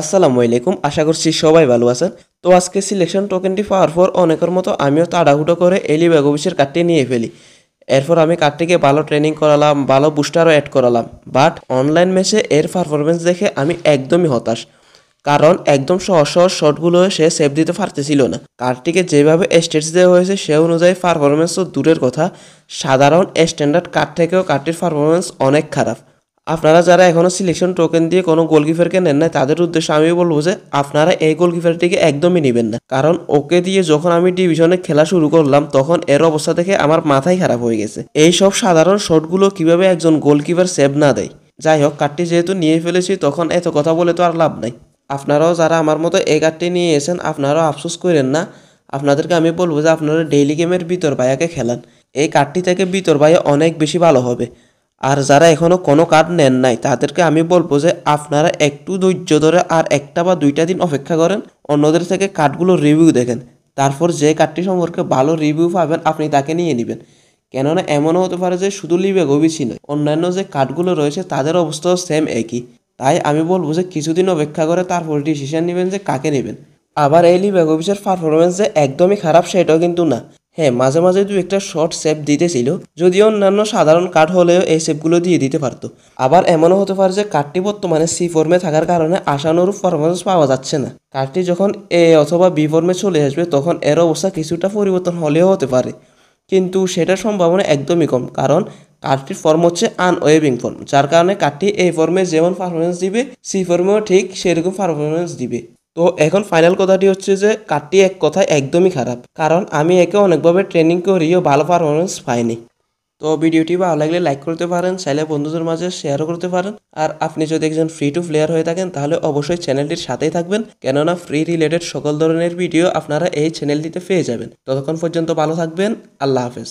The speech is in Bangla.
আসসালামু আলাইকুম, আশা করছি সবাই ভালো আছেন। তো আজকে সিলেকশন টোকেনটি পাওয়ার পর অনেকের মতো আমিও তাড়াহুড়ো করে এলি বেগোবিসের কার্ডটি নিয়ে ফেলি। এরপর আমি কার্ডটিকে ভালো ট্রেনিং করালাম, ভালো বুস্টারও অ্যাড করালাম, বাট অনলাইন ম্যাচে এর পারফরমেন্স দেখে আমি একদমই হতাশ। কারণ একদম সহজ সহজ শটগুলো সে সেভ দিতে পারতেছিল না। কার্ডটিকে যেভাবে স্টেটস দেওয়া হয়েছে সে অনুযায়ী পারফরমেন্স তো দূরের কথা, সাধারণ স্ট্যান্ডার্ড কার্ড থেকেও কার্ডটির পারফরমেন্স অনেক খারাপ। আপনারা যারা এখনও সিলেকশন টোকেন দিয়ে কোনো গোলকিপারকে নেন না তাদের উদ্দেশ্যে আমি বলবো যে আপনারা এই গোলকিপারটিকে একদমই নেবেন না। কারণ ওকে দিয়ে যখন আমি ডিভিশনে খেলা শুরু করলাম তখন এর অবস্থা দেখে আমার মাথাই খারাপ হয়ে গেছে। এই সব সাধারণ শটগুলো কিভাবে একজন গোলকিপার সেভ না দেয়। যাই হোক, কার্ডটি যেহেতু নিয়ে ফেলেছি তখন এত কথা বলে তো আর লাভ নাই। আপনারাও যারা আমার মতো এই কার্ডটি নিয়ে এসেছেন আপনারাও আফসোস করেন না। আপনাদেরকে আমি বলবো যে আপনারা ডেইলি গেমের ভিতর ভাইয়াকে খেলান। এই কার্ডটি থেকে ভিতর ভাইয়া অনেক বেশি ভালো হবে। আর যারা এখনও কোনো কার্ড নেন নাই তাদেরকে আমি বলবো যে আপনারা একটু ধৈর্য ধরে আর একটা বা দুইটা দিন অপেক্ষা করেন, অন্যদের থেকে কার্ডগুলো রিভিউ দেখেন, তারপর যে কার্ডটি সম্পর্কে ভালো রিভিউ পাবেন আপনি তাকে নিয়ে নেবেন। কেননা এমনও হতে পারে যে শুধু লিবে গবিসি নয়, অন্যান্য যে কার্ডগুলো রয়েছে তাদের অবস্থাও সেম একই। তাই আমি বলবো যে কিছুদিন অপেক্ষা করে তারপর ডিসিশন নেবেন যে কাকে নেবেন। আবার এই লিবাগোভিচের পারফরমেন্স যে একদমই খারাপ সেটাও কিন্তু না। হ্যাঁ, মাঝে মাঝে দু একটা শর্ট সেভ দিতেছিল, যদিও অন্যান্য সাধারণ কার্ড হলেও এই সেভগুলো দিয়ে দিতে পারতো। আবার এমনও হতে পারে যে কার্ডটি বর্তমানে সি ফর্মে থাকার কারণে আশানুরূপ পারফরমেন্স পাওয়া যাচ্ছে না। কার্ডটি যখন এ অথবা বি ফর্মে চলে আসবে তখন এর অবস্থা কিছুটা পরিবর্তন হলেও হতে পারে, কিন্তু সেটার সম্ভাবনা একদমই কম। কারণ কার্ডটির ফর্ম হচ্ছে আনওয়েভিং ফর্ম, যার কারণে কার্ডটি এই ফর্মে যেমন পারফরমেন্স দিবে সি ফর্মেও ঠিক সেরকম পারফরমেন্স দিবে। তো এখন ফাইনাল কথাটি হচ্ছে যে কার্ডটি এক কথায় একদমই খারাপ, কারণ আমি একে অনেকভাবে ট্রেনিং করিও ভালো পারফরমেন্স পাইনি। তো ভিডিওটি ভালো লাগলে লাইক করতে পারেন, চাইলে বন্ধুদের মাঝে শেয়ারও করতে পারেন। আর আপনি যদি একজন ফ্রি টু প্লেয়ার হয়ে থাকেন তাহলে অবশ্যই চ্যানেলটির সাথেই থাকবেন, কেননা ফ্রি রিলেটেড সকল ধরনের ভিডিও আপনারা এই চ্যানেলটিতে পেয়ে যাবেন। ততক্ষণ পর্যন্ত ভালো থাকবেন। আল্লাহ হাফেজ।